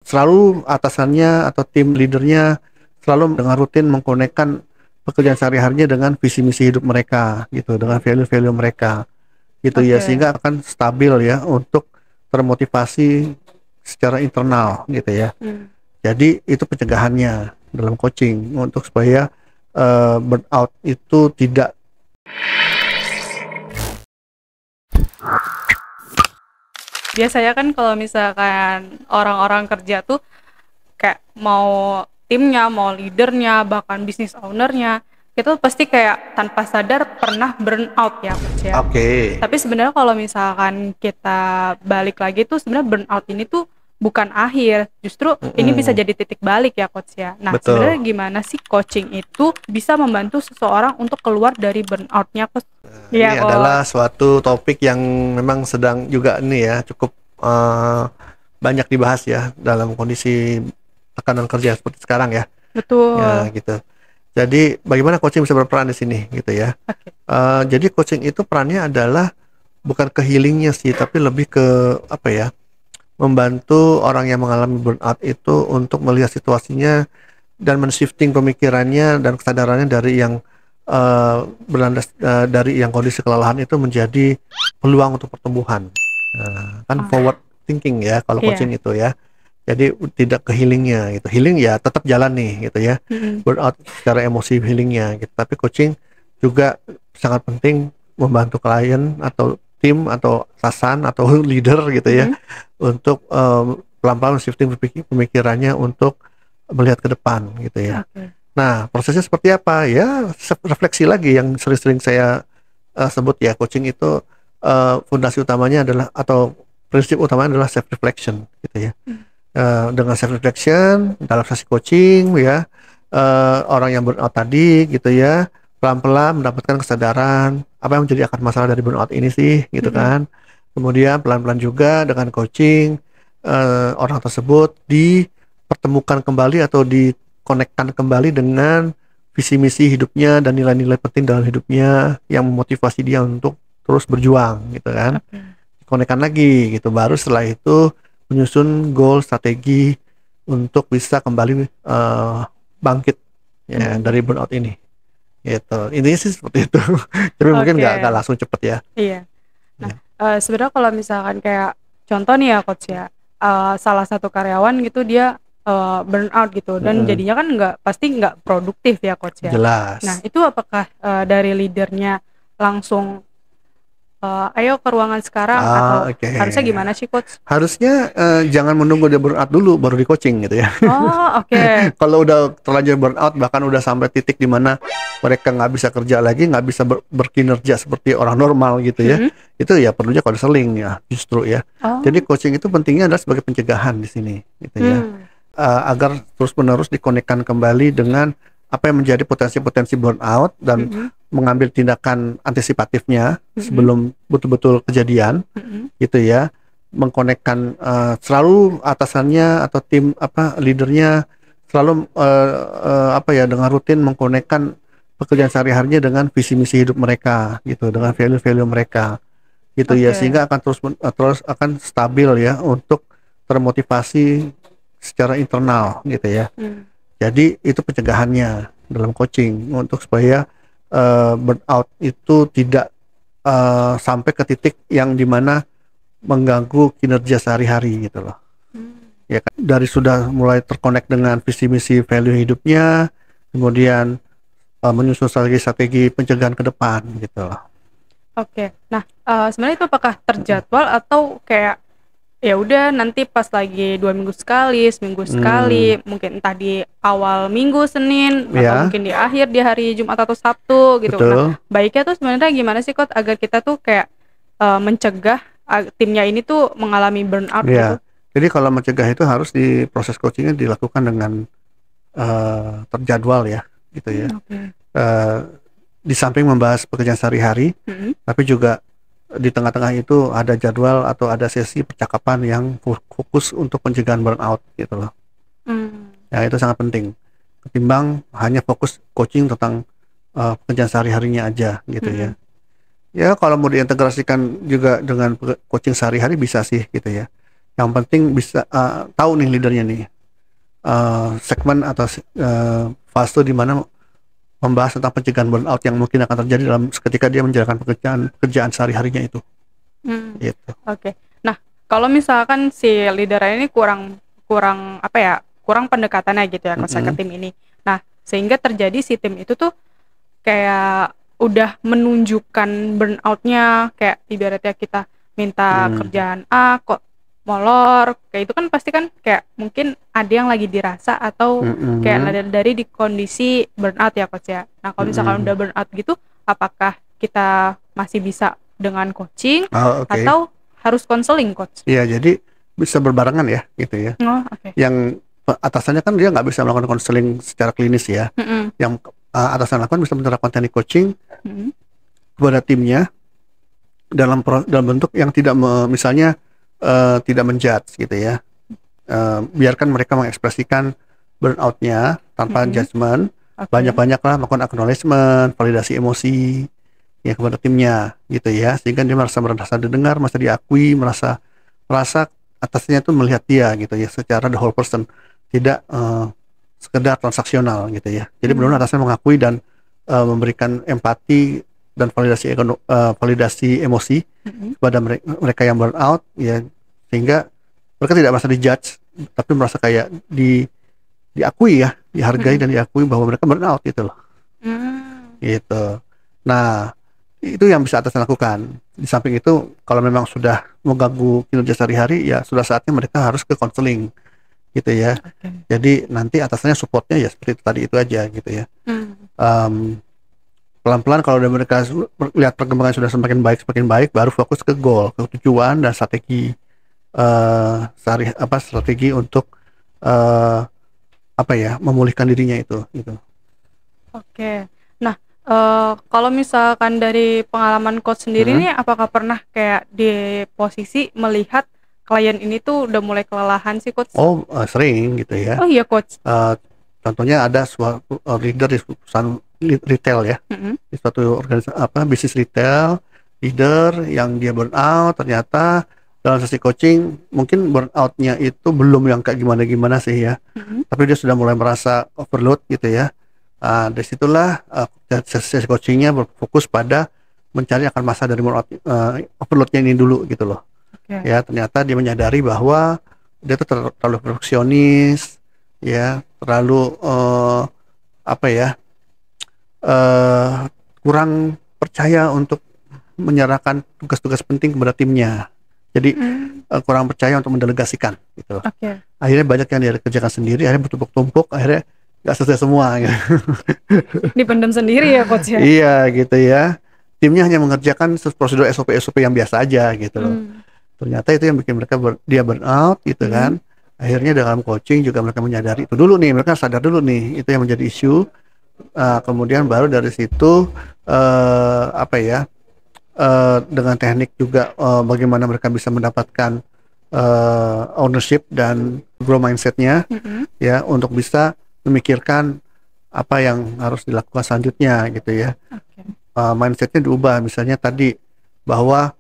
Selalu atasannya atau tim leadernya selalu dengan rutin mengkonekkan pekerjaan sehari-harinya dengan visi misi hidup mereka gitu, dengan value-value mereka gitu ya, Oke. sehingga akan stabil ya untuk termotivasi secara internal gitu ya. Hmm. Jadi itu pencegahannya dalam coaching untuk supaya burnout itu tidak. Biasanya kan kalau misalkan orang-orang kerja tuh kayak mau timnya, mau leadernya, bahkan bisnis ownernya, itu pasti kayak tanpa sadar pernah burn out ya coach ya. Oke. Tapi sebenarnya kalau misalkan kita balik lagi tuh sebenarnya burnout ini tuh bukan akhir, justru ini bisa Mm-mm. jadi titik balik ya coach ya. Nah Betul. sebenarnya gimana sih coaching itu bisa membantu seseorang untuk keluar dari burnoutnya coach? Iya Ini adalah coach. suatu topik yang memang sedang juga ini ya cukup eh, banyak dibahas ya dalam kondisi tekanan kerja seperti sekarang ya. Ya Betul. gitu. Jadi bagaimana coaching bisa berperan di sini gitu ya. Oke. Jadi coaching itu perannya adalah bukan ke healingnya sih, tapi lebih ke apa ya, membantu orang yang mengalami burnout itu untuk melihat situasinya dan men-shifting pemikirannya dan kesadarannya dari yang berlandas dari yang kondisi kelelahan itu menjadi peluang untuk pertumbuhan. Kan Ah, forward thinking ya kalau iya. coaching itu ya. Jadi tidak ke healingnya gitu. Healing ya tetap jalan nih gitu ya. Mm-mm. Burnout secara emosi healingnya gitu. Tapi coaching juga sangat penting membantu klien atau tim atau atasan atau leader gitu ya Mm-mm. untuk pelan-pelan shifting pemikirannya untuk melihat ke depan gitu ya. Oke. Nah, prosesnya seperti apa? Ya, refleksi lagi yang sering-sering saya sebut ya, coaching itu fondasi utamanya adalah atau prinsip utamanya adalah self reflection gitu ya. Mm. Dengan self reflection dalam sesi coaching ya, orang yang burnout tadi gitu ya, pelan-pelan mendapatkan kesadaran apa yang menjadi akar masalah dari burnout ini sih gitu Mm-mm. kan. Kemudian pelan-pelan juga dengan coaching orang tersebut dipertemukan kembali atau dikonekkan kembali dengan visi misi hidupnya dan nilai-nilai penting dalam hidupnya yang memotivasi dia untuk terus berjuang gitu kan. Oke. Konekkan lagi gitu, baru setelah itu menyusun goal strategi untuk bisa kembali bangkit ya Mm. dari burnout ini gitu, intinya sih seperti itu. Tapi mungkin nggak Oke. langsung cepet ya. Iya. Nah, Ya. sebenarnya kalau misalkan kayak contoh nih ya coach ya, salah satu karyawan gitu dia burnout gitu dan Mm-mm. jadinya kan pasti nggak produktif ya coach ya. Nah Jelas. itu apakah dari leadernya langsung ayo ke ruangan sekarang atau Oke. harusnya gimana sih coach? Harusnya jangan menunggu dia burnout dulu baru di coaching gitu ya. Oh oke. Kalau udah terlanjur burnout, bahkan udah sampai titik di mana mereka nggak bisa kerja lagi, nggak bisa berkinerja seperti orang normal gitu ya, Mm-mm. itu ya perlunya konseling ya justru ya. Jadi Oh. coaching itu pentingnya adalah sebagai pencegahan di sini gitu ya. Hmm. Agar terus-menerus dikonekkan kembali dengan apa yang menjadi potensi-potensi burnout dan Mm-mm. mengambil tindakan antisipatifnya Mm-mm. sebelum betul-betul kejadian Mm-mm. gitu ya, mengkonekkan selalu atasannya atau tim apa leadernya selalu apa ya, dengan rutin mengkonekkan pekerjaan sehari-harinya dengan visi misi hidup mereka gitu, dengan value-value mereka gitu ya, Oke. sehingga akan terus akan stabil ya untuk termotivasi secara internal gitu ya. Hmm. Jadi itu pencegahannya dalam coaching untuk supaya burnout itu tidak sampai ke titik yang dimana mengganggu kinerja sehari-hari gitu loh. Hmm. Ya kan? Dari sudah mulai terkonek dengan visi misi value hidupnya, kemudian menyusun strategi-strategi pencegahan ke depan gitu loh. Oke. Nah, sebenarnya itu apakah terjadwal atau kayak ya udah nanti pas lagi 2 minggu sekali, seminggu Hmm, sekali, mungkin entah di awal minggu Senin atau ya, mungkin di akhir di hari Jumat atau Sabtu gitu. Nah, betul. baiknya tuh sebenarnya gimana sih Coach agar kita tuh kayak mencegah timnya ini tuh mengalami burnout gitu? Ya. Jadi kalau mencegah itu harus di proses coachingnya dilakukan dengan terjadwal ya, gitu ya. Oke. Eh, di samping membahas pekerjaan sehari-hari, Mm-mm. tapi juga di tengah-tengah itu ada jadwal atau ada sesi percakapan yang fokus untuk pencegahan burnout gitu loh. Hmm. Ya itu sangat penting. Ketimbang hanya fokus coaching tentang pekerjaan sehari-harinya aja gitu ya. Mm-mm. Ya kalau mau diintegrasikan juga dengan coaching sehari-hari bisa sih gitu ya. Yang penting bisa tahu nih leadernya nih segmen atau fase di mana membahas tentang pencegahan burnout yang mungkin akan terjadi dalam ketika dia menjalankan pekerjaan sehari-harinya itu. Hmm. Gitu. Oke. Nah, kalau misalkan si leader ini kurang kurang apa ya, kurang pendekatannya gitu ya ke tim ini. Nah, sehingga terjadi si tim itu tuh kayak udah menunjukkan burnout-nya, kayak ibaratnya kita minta kerjaan A kok molor, kayak itu kan pasti kan kayak mungkin ada yang lagi dirasa atau kayak dari di kondisi burnout ya coach ya. Nah kalau misalkan udah burnout gitu, apakah kita masih bisa dengan coaching atau harus konseling coach? Iya, jadi bisa berbarengan ya gitu ya. Oh, okay. Yang atasannya kan dia nggak bisa melakukan konseling secara klinis ya. Yang atasan lakukan bisa menerapkan teknik coaching kepada timnya dalam bentuk yang tidak misalnya tidak menjudge gitu ya. Biarkan mereka mengekspresikan burnout-nya tanpa judgement. Banyak-banyaklah melakukan acknowledgement, validasi emosi ya kepada timnya gitu ya, sehingga dia merasa didengar, merasa diakui, merasa atasnya itu melihat dia gitu ya secara the whole person, tidak sekedar transaksional gitu ya. Jadi benar-benar atasnya mengakui dan memberikan empati dan validasi emosi kepada mereka yang burnout ya, sehingga mereka tidak merasa dijudge tapi merasa kayak diakui ya, dihargai dan diakui bahwa mereka burnout gitu loh. Gitu. Nah, itu yang bisa atasan lakukan. Di samping itu, kalau memang sudah mengganggu kinerja sehari-hari, ya sudah saatnya mereka harus ke konseling gitu ya. Jadi nanti atasannya supportnya ya seperti itu tadi itu aja gitu ya. Pelan-pelan kalau mereka lihat perkembangan sudah semakin baik, baru fokus ke goal, ke tujuan dan strategi strategi untuk memulihkan dirinya itu gitu. Oke. Nah, kalau misalkan dari pengalaman coach sendiri nih, apakah pernah kayak di posisi melihat klien ini tuh udah mulai kelelahan sih coach? Sering gitu ya. Oh iya coach. Contohnya ada suatu leader di perusahaan retail ya, di suatu organisasi bisnis retail, leader yang dia burnout, ternyata dalam sesi coaching mungkin burnoutnya itu belum yang kayak gimana sih ya, tapi dia sudah mulai merasa overload gitu ya. Dari situlah sesi coachingnya berfokus pada mencari akar masa dari overloadnya ini dulu gitu loh. Ya, ternyata dia menyadari bahwa dia tuh terlalu perfeksionis ya, terlalu kurang percaya untuk menyerahkan tugas-tugas penting kepada timnya. Jadi kurang percaya untuk mendelegasikan gitu loh. Akhirnya banyak yang dia kerjakan sendiri, akhirnya bertumpuk-tumpuk, akhirnya nggak selesai semua gitu. Dipendam sendiri ya coach ya? Iya gitu ya, timnya hanya mengerjakan prosedur SOP yang biasa aja gitu loh. Ternyata itu yang bikin dia burnout gitu kan. Akhirnya dalam coaching juga mereka menyadari itu dulu nih, mereka sadar dulu nih itu yang menjadi isu. Kemudian baru dari situ dengan teknik juga bagaimana mereka bisa mendapatkan ownership dan grow mindsetnya ya, untuk bisa memikirkan apa yang harus dilakukan selanjutnya gitu ya. Mindsetnya diubah, misalnya tadi bahwa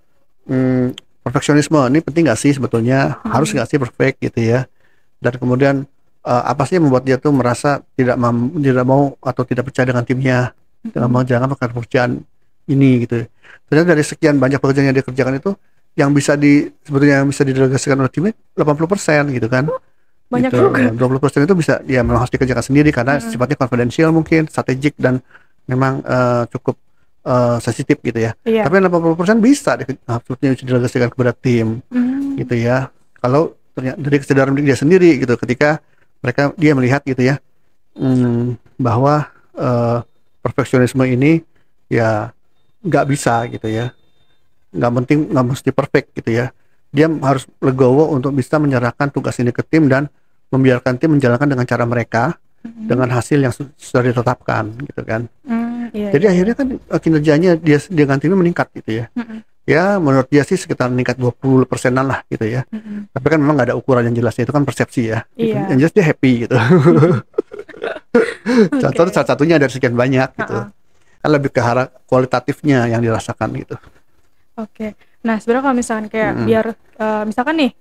perfeksionisme ini penting nggak sih sebetulnya, harus nggak sih perfect gitu ya, dan kemudian apa sih yang membuat dia tuh merasa tidak mau atau tidak percaya dengan timnya dalam menjalankan pekerjaan ini gitu. Ternyata dari sekian banyak pekerjaan yang dia kerjakan itu yang sebetulnya bisa didelegasikan oleh timnya 80% gitu kan. Banyak gitu. juga. 20% itu bisa ya memang harus dikerjakan sendiri karena sifatnya confidential, mungkin strategik dan memang cukup sensitif gitu ya. Tapi 80% bisa sebetulnya didelegasikan kepada tim gitu ya. Kalau ternyata dari kesadaran dia sendiri gitu, ketika dia melihat gitu ya, bahwa perfeksionisme ini ya nggak bisa gitu ya, nggak mesti perfect gitu ya. Dia harus legowo untuk bisa menyerahkan tugas ini ke tim dan membiarkan tim menjalankan dengan cara mereka dengan hasil yang sudah ditetapkan gitu kan. Jadi akhirnya kan kinerjanya dia dengan timnya meningkat gitu ya. Ya menurut dia sih sekitar meningkat 20%-an lah gitu ya. Tapi kan memang nggak ada ukuran yang jelasnya, itu kan persepsi ya. Yang jelas dia happy gitu. Contoh salah satunya dari sekian banyak gitu. Kan lebih ke arah kualitatifnya yang dirasakan gitu. Nah, sebenarnya kalau misalkan kayak biar misalkan nih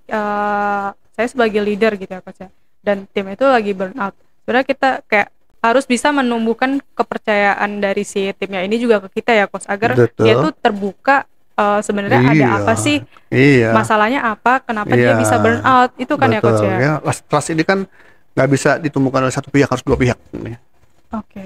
saya sebagai leader gitu ya coach ya, dan tim itu lagi burnout. Sebenarnya kita kayak harus bisa menumbuhkan kepercayaan dari si timnya ini juga ke kita ya coach, agar dia Betul. tuh terbuka sebenarnya ada Iya, apa sih, iya, masalahnya apa, kenapa iya, dia bisa burnout itu kan ya coach betul. ya. Ya, trust ini kan nggak bisa ditumbuhkan oleh satu pihak, harus dua pihak. Oke.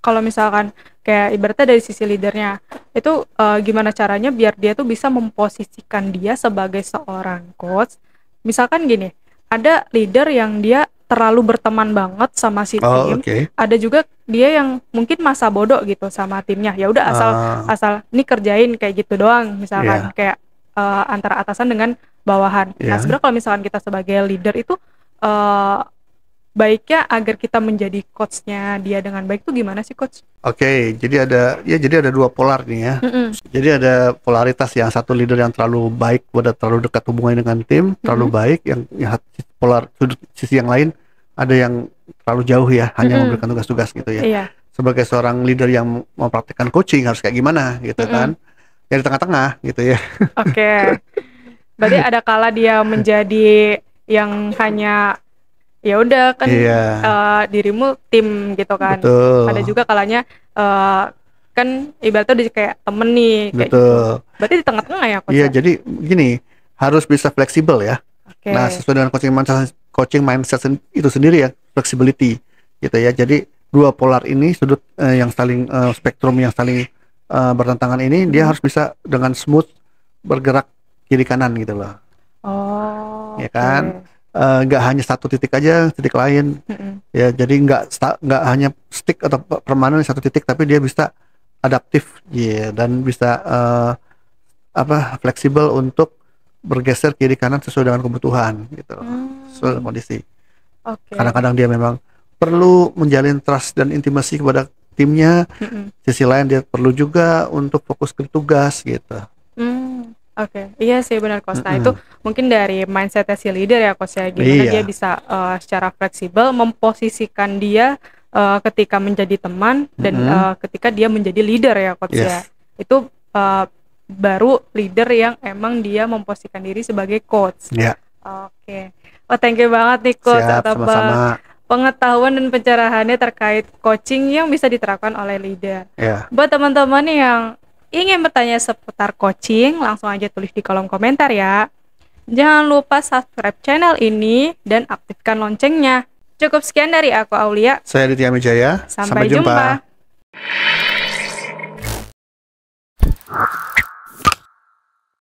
Kalau misalkan kayak ibaratnya dari sisi leadernya itu gimana caranya biar dia tuh bisa memposisikan dia sebagai seorang coach. Misalkan gini, ada leader yang dia terlalu berteman banget sama si Oh, tim, oke. ada juga dia yang mungkin masa bodoh gitu sama timnya. Ya udah asal Ah, asal ini kerjain kayak gitu doang, misalkan ya, kayak antara atasan dengan bawahan. Nah, ya. sebenarnya kalau misalkan kita sebagai leader itu eh, baiknya agar kita menjadi coachnya dia dengan baik tuh gimana sih coach? Oke, jadi ada dua polar nih ya. Mm-mm. Jadi ada polaritas, yang satu leader yang terlalu baik, pada terlalu dekat hubungannya dengan tim, terlalu Mm-mm. baik, yang sudut sisi yang lain ada yang terlalu jauh ya, hanya Mm-mm. memberikan tugas-tugas gitu ya. Iya. Sebagai seorang leader yang mempraktikkan coaching harus kayak gimana gitu Mm-mm. kan? Ya di tengah-tengah gitu ya. Oke. Berarti ada kala dia menjadi yang hanya ya udah kan Iya, dirimu tim gitu kan. Ada betul, juga kalanya kan ibaratnya udah kayak temen nih kayak gitu. betul. Berarti di tengah-tengah ya coach Iya, ya? jadi gini, harus bisa fleksibel ya. Nah, Oke. sesuai dengan coaching mindset itu sendiri ya, flexibility gitu ya. Jadi dua polar ini, sudut yang saling spektrum yang saling bertentangan ini, dia harus bisa dengan smooth bergerak kiri kanan gitu loh. Oh, Ya oke. kan? Nggak hanya satu titik aja, titik lain. Mm-mm. Ya, jadi nggak hanya stick atau permanen di satu titik, tapi dia bisa adaptif, ya, dan bisa fleksibel untuk bergeser kiri kanan sesuai dengan kebutuhan gitu loh, sesuai dengan Hmm, kondisi. oke. Kadang-kadang dia memang perlu menjalin trust dan intimasi kepada timnya, Mm-mm. sisi lain dia perlu juga untuk fokus ke tugas gitu. Oke. Iya sih benar Coach. Nah, itu Mm-mm. mungkin dari mindset si leader ya Coach ya, gimana dia Iya. bisa secara fleksibel memposisikan dia ketika menjadi teman dan Mm-mm. ketika dia menjadi leader ya Coach ya. Yes. Itu baru leader yang emang dia memposisikan diri sebagai coach. Ya. Oke. Oh, thank you banget nih Coach Siap, atas sama-sama. pengetahuan dan pencerahannya terkait coaching yang bisa diterapkan oleh leader. Ya. Buat teman-teman yang ingin bertanya seputar coaching, langsung aja tulis di kolom komentar ya. Jangan lupa subscribe channel ini dan aktifkan loncengnya. Cukup sekian dari aku Aulia. Saya Ditya Mijaya. Sampai Sampai jumpa. jumpa.